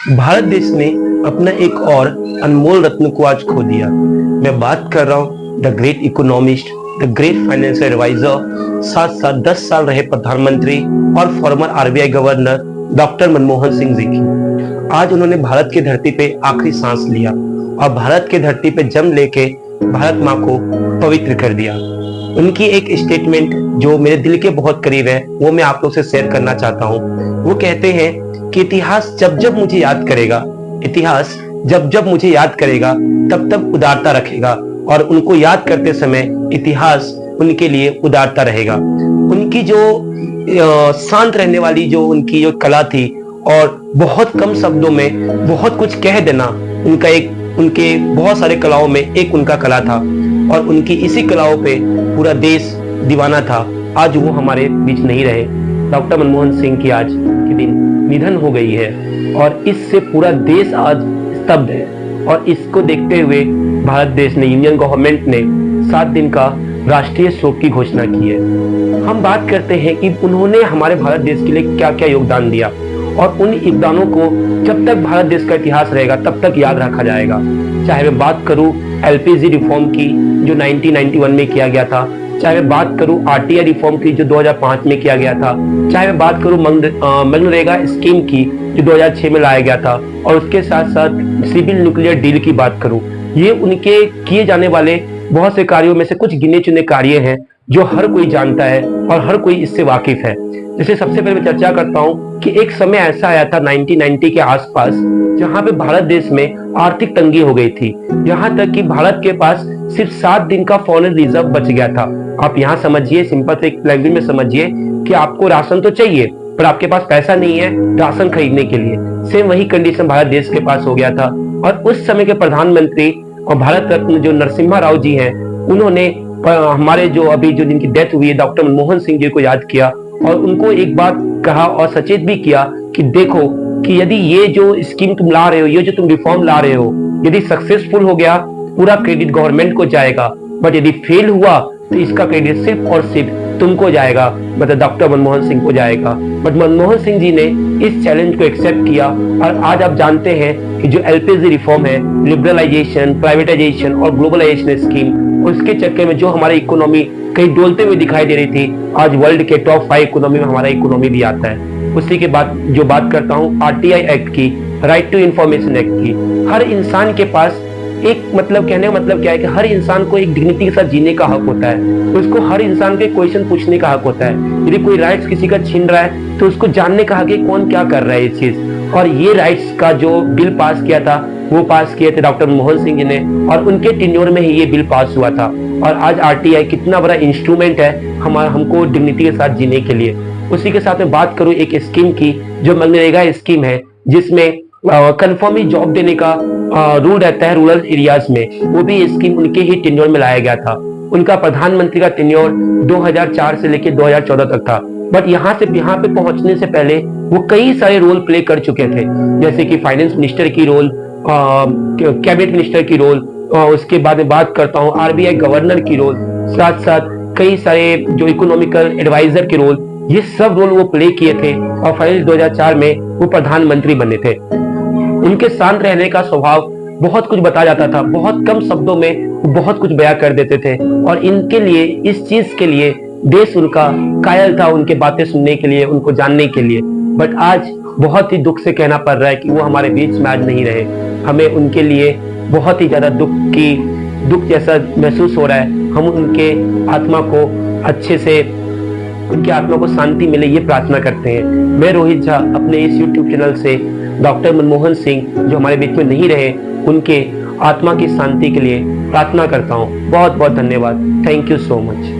भारत देश ने अपना एक और अनमोल रत्न को आज खो दिया। मैं बात कर रहा हूँ the great economist, the great financial advisor, साथ साथ 10 साल रहे प्रधानमंत्री और former RBI governor doctor Manmohan Singh ji की। आज उन्होंने भारत की धरती पे आखिरी सांस लिया और भारत की धरती पे जन्म लेके भारत माँ को पवित्र कर दिया। उनकी एक स्टेटमेंट जो मेरे दिल के बहुत करीब है वो मैं आप लोग से शेयर करना चाहता हूँ। वो कहते हैं कि इतिहास जब जब मुझे याद करेगा, इतिहास जब जब मुझे याद करेगा तब तब उदारता रखेगा और उनको याद करते समय इतिहास उनके लिए उदारता रहेगा। उनकी जो शांत रहने वाली जो उनकी जो कला थी और बहुत कम शब्दों में बहुत कुछ कह देना, उनके बहुत सारे कलाओं में एक उनका कला था और उनकी इसी कलाओं पे पूरा देश दीवाना था। आज वो हमारे बीच नहीं रहे। डॉक्टर मनमोहन सिंह की आज के दिन निधन हो गई है और इससे पूरा देश आज स्तब्ध है और इसको देखते हुए भारत देश ने, यूनियन गवर्नमेंट ने 7 दिन का राष्ट्रीय शोक की घोषणा की है। हम बात करते हैं कि उन्होंने हमारे भारत देश के लिए क्या क्या योगदान दिया और उन योगदानों को जब तक भारत देश का इतिहास रहेगा तब तक याद रखा जाएगा। चाहे मैं बात करूं एलपीजी रिफॉर्म की जो 1991 में किया गया था, चाहे मैं बात करूं आरटीआई रिफॉर्म की जो 2005 में किया गया था, चाहे मैं बात करूं मनरेगा स्कीम की जो 2006 में लाया गया था और उसके साथ साथ सिविल न्यूक्लियर डील की बात करूं, ये उनके किए जाने वाले बहुत से कार्यों में से कुछ गिने चुने कार्य हैं जो हर कोई जानता है और हर कोई इससे वाकिफ है। जैसे सबसे पहले मैं चर्चा करता हूं कि एक समय ऐसा आया था 1990 के आसपास जहां पे भारत देश में आर्थिक तंगी हो गई थी। यहां तक कि भारत के पास सिर्फ 7 दिन का फॉरेन रिजर्व बच गया था। आप यहाँ समझिए, सिंपल लैंग्वेज में समझिए कि आपको राशन तो चाहिए पर आपके पास पैसा नहीं है राशन खरीदने के लिए। सेम वही कंडीशन भारत देश के पास हो गया था और उस समय के प्रधानमंत्री और भारत रत्न जो नरसिम्हा राव जी हैं, उन्होंने हमारे जो अभी जो जिनकी डेथ हुई है डॉक्टर मनमोहन सिंह जी को याद किया और उनको एक बात कहा और सचेत भी किया कि देखो कि यदि ये जो स्कीम तुम ला रहे हो, ये जो तुम रिफॉर्म ला रहे हो, यदि सक्सेसफुल हो गया पूरा क्रेडिट गवर्नमेंट को जाएगा, बट यदि फेल हुआ तो इसका क्रेडिट सिर्फ और सिर्फ तुमको जाएगा, मतलब डॉक्टर मनमोहन सिंह को जाएगा। बट मनमोहन सिंह जी ने इस चैलेंज को एक्सेप्ट किया और आज आप जानते हैं कि जो एलपीजी रिफॉर्म है, लिबरलाइजेशन, प्राइवेटाइजेशन और ग्लोबलाइजेशन स्कीम, उसके चक्कर में जो हमारी इकोनॉमी कहीं डोलते हुए दिखाई दे रही थी, आज वर्ल्ड के टॉप 5 इकोनॉमी में हमारा इकोनॉमी भी आता है। उसी के बाद जो बात करता हूँ आरटीआई एक्ट की, राइट टू इंफॉर्मेशन एक्ट की, हर इंसान के पास एक मतलब कहने का मतलब क्या है कि हर इंसान को एक डिग्निटी के साथ जीने का हक होता है। उसको हर इंसान के क्वेश्चन पूछने का हक होता है। यदि कोई राइट्स किसी का छीन रहा है तो उसको जानने का हक है कौन क्या कर रहा है ये चीज। और ये राइट्स का जो बिल पास किया था वो पास किए थे डॉक्टर मनमोहन सिंह जी ने और उनके टेन्योर में ही ये बिल पास हुआ था। और आज आरटीआई कितना बड़ा इंस्ट्रूमेंट है हमको डिग्निटी के साथ जीने के लिए। उसी के साथ में बात करूं एक स्कीम की जो मनरेगा स्कीम है, जिसमें कंफर्म जॉब देने का रूल रहता है रूरल एरियाज में, वो भी स्कीम उनके ही टेन्योर में लाया गया था। उनका प्रधानमंत्री का टेन्योर 2004 से लेकर 2014 तक था। बट यहाँ पे पहुंचने से पहले वो कई सारे रोल प्ले कर चुके थे, जैसे कि फाइनेंस मिनिस्टर की रोल, कैबिनेट मिनिस्टर की रोल, उसके बाद में बात करता हूँ आरबीआई गवर्नर की रोल, साथ साथ कई सारे जो इकोनॉमिकल एडवाइजर के रोल, ये सब रोल वो प्ले किए थे और फाइनली 2004 में वो प्रधानमंत्री बने थे। उनके शांत रहने का स्वभाव बहुत कुछ बता जाता था, बहुत कम शब्दों में बहुत कुछ बयां कर देते थे और इनके लिए, इस चीज के लिए देश उनका कायल था, उनके बातें सुनने के लिए, उनको जानने के लिए। बट आज बहुत ही दुख से कहना पड़ रहा है कि वो हमारे बीच में आज नहीं रहे। हमें उनके लिए बहुत ही ज्यादा दुख जैसा महसूस हो रहा है। हम उनके आत्मा को अच्छे से, उनकी आत्मा को शांति मिले ये प्रार्थना करते हैं। मैं रोहित झा अपने इस YouTube चैनल से डॉक्टर मनमोहन सिंह जो हमारे बीच में नहीं रहे, उनके आत्मा की शांति के लिए प्रार्थना करता हूँ। बहुत बहुत धन्यवाद। Thank you so much.